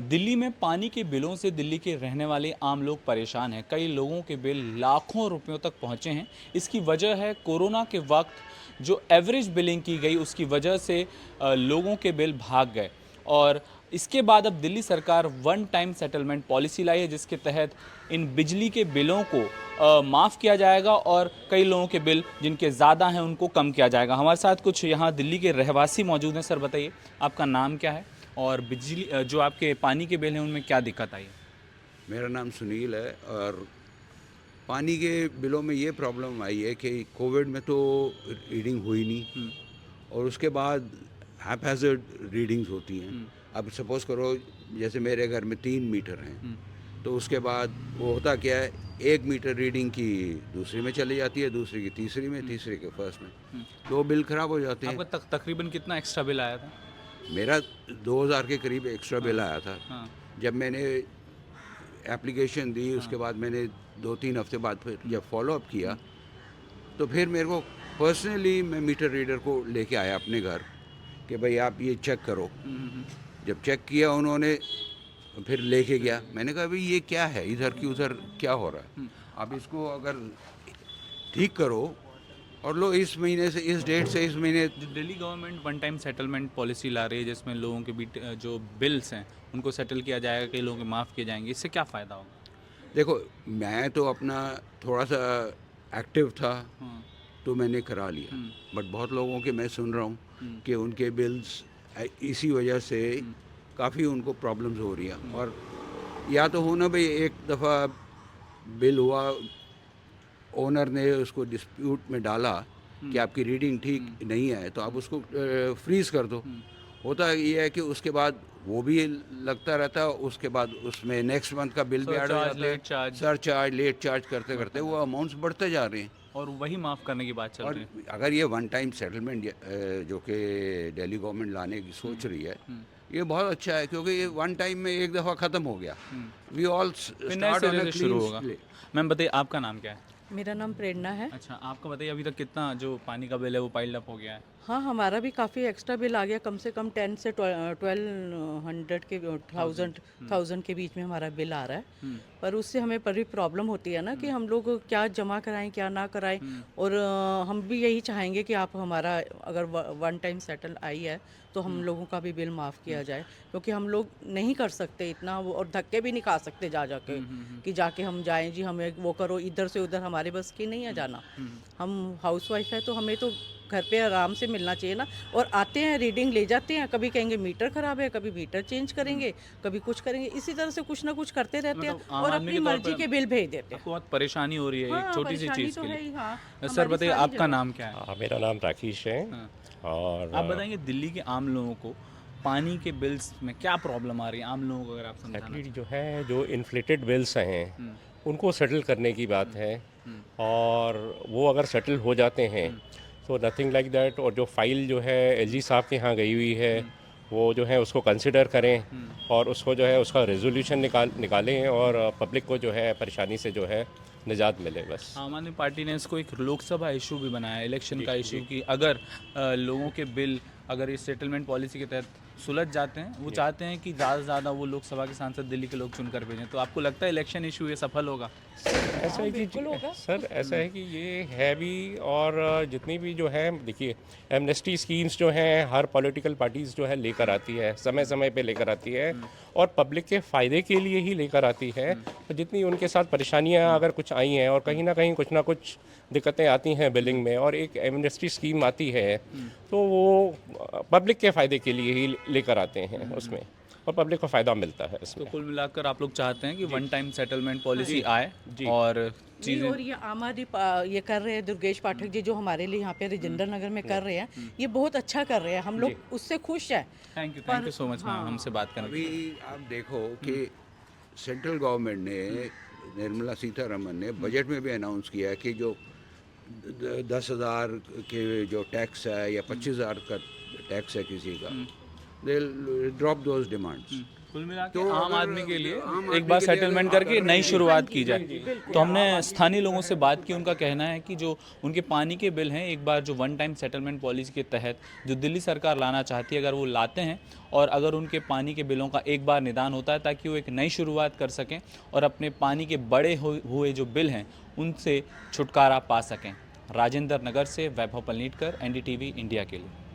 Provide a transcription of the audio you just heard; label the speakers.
Speaker 1: दिल्ली में पानी के बिलों से दिल्ली के रहने वाले आम लोग परेशान हैं। कई लोगों के बिल लाखों रुपयों तक पहुंचे हैं। इसकी वजह है कोरोना के वक्त जो एवरेज बिलिंग की गई उसकी वजह से लोगों के बिल भाग गए। और इसके बाद अब दिल्ली सरकार वन टाइम सेटलमेंट पॉलिसी लाई है, जिसके तहत इन बिजली के बिलों को माफ़ किया जाएगा और कई लोगों के बिल जिनके ज़्यादा हैं उनको कम किया जाएगा। हमारे साथ कुछ यहाँ दिल्ली के रहवासी मौजूद हैं। सर बताइए, आपका नाम क्या है और बिजली जो आपके पानी के बिल हैं उनमें क्या दिक्कत आई है?
Speaker 2: मेरा नाम सुनील है। और पानी के बिलों में ये प्रॉब्लम आई है कि कोविड में तो रीडिंग हुई नहीं, और उसके बाद हैपहैज़र्ड रीडिंग्स होती हैं। अब सपोज़ करो, जैसे मेरे घर में 3 मीटर हैं, तो उसके बाद वो होता क्या है, 1 मीटर रीडिंग की दूसरी में चली जाती है, दूसरी की तीसरी में, तीसरी के फर्स्ट में, तो वो बिल ख़राब हो जाते हैं।
Speaker 1: आपका तकरीबन कितना एक्स्ट्रा बिल आया था?
Speaker 2: मेरा 2000 के करीब एक्स्ट्रा बिल आया था।
Speaker 1: हाँ।
Speaker 2: जब मैंने एप्लीकेशन दी, उसके बाद मैंने 2-3 हफ्ते बाद फिर जब फॉलोअप किया, तो फिर मेरे को पर्सनली मैं मीटर रीडर को लेके आया अपने घर कि भाई आप ये चेक करो। जब चेक किया उन्होंने, फिर लेके गया। मैंने कहा भाई ये क्या है, इधर की उधर क्या हो रहा है, आप इसको अगर ठीक करो और लो, इस महीने से, इस डेट से इस महीने।
Speaker 1: जो Delhi government one time settlement policy ला रही है, जिसमें लोगों के बीच जो बिल्स हैं उनको सेटल किया जाएगा, कई लोगों के माफ़ किए जाएंगे, इससे क्या फ़ायदा होगा?
Speaker 2: देखो, मैं तो अपना थोड़ा सा एक्टिव था,
Speaker 1: हाँ।
Speaker 2: तो मैंने करा लिया। बट बहुत लोगों के मैं सुन रहा हूँ कि उनके बिल्स इसी वजह से काफ़ी उनको प्रॉब्लम्स हो रही है। और या तो हो ना भाई, एक दफ़ा बिल हुआ, ओनर ने उसको डिस्प्यूट में डाला कि आपकी रीडिंग ठीक नहीं है, तो आप उसको फ्रीज़ कर दो। होता ये है कि उसके बाद वो भी लगता रहता है, उसके बाद उसमें नेक्स्ट मंथ का बिल भी ऐड हो
Speaker 1: सरचार्ज,
Speaker 2: जाता है।
Speaker 1: Late charge
Speaker 2: surcharge, late charge करते करते
Speaker 1: बढ़ता
Speaker 2: वो
Speaker 1: जाता
Speaker 2: अमाउंट्स बढ़ते जा रहे हैं।
Speaker 1: है और वही माफ़ करने की बात चल
Speaker 2: और
Speaker 1: रही है।
Speaker 2: अगर ये वन टाइम सेटलमेंट जो कि दिल्ली गवर्नमेंट लाने की सोच रही है, ये बहुत अच्छा है, क्योंकि ये वन टाइम में एक दफ़ा ख़त्म हो गया। वी ऑल
Speaker 1: फिर नए
Speaker 2: स्टार्ट ऑन
Speaker 1: सिरे
Speaker 2: अ
Speaker 1: से शुरू
Speaker 2: क्लीन
Speaker 1: होगा।
Speaker 2: स्लेट।
Speaker 1: मैम बताइए, आपका नाम क्या है?
Speaker 3: मेरा नाम प्रेरणा है।
Speaker 1: अच्छा, आपका बताइए, अभी तक कितना जो पानी का बिल है वो पाइल्ड अप हो गया है?
Speaker 3: हाँ, हमारा भी काफ़ी एक्स्ट्रा बिल आ गया, कम से कम 10 से 1200 के
Speaker 1: थाउजेंड।
Speaker 3: थाउजेंड के बीच में हमारा बिल आ रहा है। पर उससे हमें बड़ी प्रॉब्लम होती है ना कि हम लोग क्या जमा कराएं क्या ना कराएं। और हम भी यही चाहेंगे कि आप हमारा अगर वन टाइम सेटल आई है तो हम लोगों का भी बिल माफ़ किया जाए, क्योंकि हम लोग नहीं कर सकते इतना वो, और धक्के भी नहीं खा सकते जा जाके कि जाके हम जाएं जी हमें वो करो, इधर से उधर हमारे बस की नहीं है जाना। हम हाउस वाइफ है तो हमें तो घर पे आराम से मिलना चाहिए ना। और आते हैं, रीडिंग ले जाते हैं, कभी कहेंगे मीटर ख़राब है, कभी मीटर चेंज करेंगे, कभी कुछ करेंगे, इसी तरह से कुछ ना कुछ करते रहते हैं
Speaker 1: मतलब आम
Speaker 3: और
Speaker 1: आदमी
Speaker 3: अपनी
Speaker 1: के तौर
Speaker 3: मर्जी
Speaker 1: पे
Speaker 3: के बिल भेज देते हैं।
Speaker 1: आपको बहुत परेशानी हो रही है एक
Speaker 3: हाँ,
Speaker 1: छोटी सी
Speaker 3: परेशानी
Speaker 1: चीज़
Speaker 3: तो
Speaker 1: के
Speaker 3: है ही। हाँ,
Speaker 1: लिए। सर
Speaker 3: हमारी
Speaker 1: बताइए,
Speaker 3: सारी
Speaker 1: आपका
Speaker 3: जगह।
Speaker 1: नाम क्या है?
Speaker 4: हाँ, मेरा नाम राकेश है।
Speaker 1: हाँ।
Speaker 4: और
Speaker 1: आप बताएंगे दिल्ली के आम लोगों को पानी के बिल्स में क्या प्रॉब्लम आ रही है, आम लोगों को अगर आप समझाना
Speaker 4: एक्चुअली
Speaker 1: चाहें।
Speaker 4: जो है, जो इन्फ्लेटेड बिल्स हैं उनको सेटल करने की बात है। और वो अगर सेटल हो जाते हैं तो नथिंग लाइक दैट। और जो फाइल जो है एलजी साहब के यहाँ गई हुई है, वो जो है उसको कंसिडर करें और उसको जो है उसका रेजोल्यूशन निकालें और पब्लिक को जो है परेशानी से जो है निजात मिले बस।
Speaker 1: आम आदमी पार्टी ने इसको एक लोकसभा इशू भी बनाया, इलेक्शन
Speaker 4: जी
Speaker 1: का इशू,
Speaker 4: जी
Speaker 1: कि अगर लोगों के बिल अगर इस सेटलमेंट पॉलिसी के तहत सुलझ जाते हैं, वो
Speaker 4: जी।
Speaker 1: चाहते हैं कि ज़्यादा से ज़्यादा वो लोकसभा के सांसद दिल्ली के लोग चुनकर भेजें। तो आपको लगता है इलेक्शन इशू ये सफल होगा?
Speaker 4: ऐसा
Speaker 3: हाँ,
Speaker 4: है कि
Speaker 3: बिल्कुल होगा।
Speaker 4: सर, ऐसा है कि ये है भी। और जितनी भी जो है, देखिए, एमनेस्टी स्कीम्स जो हैं हर पॉलिटिकल पार्टीज़ जो है लेकर आती है, समय समय पे लेकर आती है और पब्लिक के फ़ायदे के लिए ही लेकर आती है। तो जितनी उनके साथ परेशानियां अगर कुछ आई हैं और कहीं ना कुछ दिक्कतें आती हैं बिलिंग में, और एक एमनेस्टी स्कीम आती है, तो वो पब्लिक के फ़ायदे के लिए ही लेकर आते हैं उसमें, और पब्लिक को फ़ायदा मिलता है
Speaker 1: तो
Speaker 4: इसमें।
Speaker 1: कुल मिलाकर आप लोग चाहते हैं कि वन टाइम सेटलमेंट पॉलिसी
Speaker 4: जी
Speaker 1: आए
Speaker 4: जी
Speaker 1: और
Speaker 3: नहीं,
Speaker 1: चीज़ें।
Speaker 3: और ये आम आदमी ये कर रहे हैं, दुर्गेश पाठक जी जो हमारे लिए यहाँ पे राजेंद्र नगर में कर रहे हैं, ये बहुत अच्छा कर रहे हैं, हम
Speaker 4: जी।
Speaker 3: लोग उससे खुश हैं।
Speaker 1: थैंक यू
Speaker 3: पर
Speaker 1: सो मच मैम, हमसे
Speaker 3: हाँ,
Speaker 1: बात करने के
Speaker 2: अभी
Speaker 1: लिए।
Speaker 2: आप देखो कि सेंट्रल गवर्नमेंट ने, निर्मला सीतारमन ने बजट में भी अनाउंस किया है कि जो 10,000 के जो टैक्स है या 25,000 का टैक्स है किसी का, दे ड्रॉप दोज डिमांड्स।
Speaker 1: कुल मिला के
Speaker 2: तो
Speaker 1: आम
Speaker 2: अगर
Speaker 1: आदमी के लिए
Speaker 2: आम
Speaker 1: एक
Speaker 2: आदमी
Speaker 1: बार
Speaker 2: के लिए
Speaker 1: सेटलमेंट
Speaker 2: अगर
Speaker 1: करके नई शुरुआत की जाए। तो हमने स्थानीय लोगों से बात की, उनका कहना है कि जो उनके पानी के बिल हैं, एक बार जो वन टाइम सेटलमेंट पॉलिसी के तहत जो दिल्ली सरकार लाना चाहती है, अगर वो लाते हैं और अगर उनके पानी के बिलों का एक बार निदान होता है ताकि वो एक नई शुरुआत कर सकें और अपने पानी के बड़े हुए जो बिल हैं उनसे छुटकारा पा सकें। राजेंद्र नगर से वैभव पलनीटकर, NDTV इंडिया के लिए।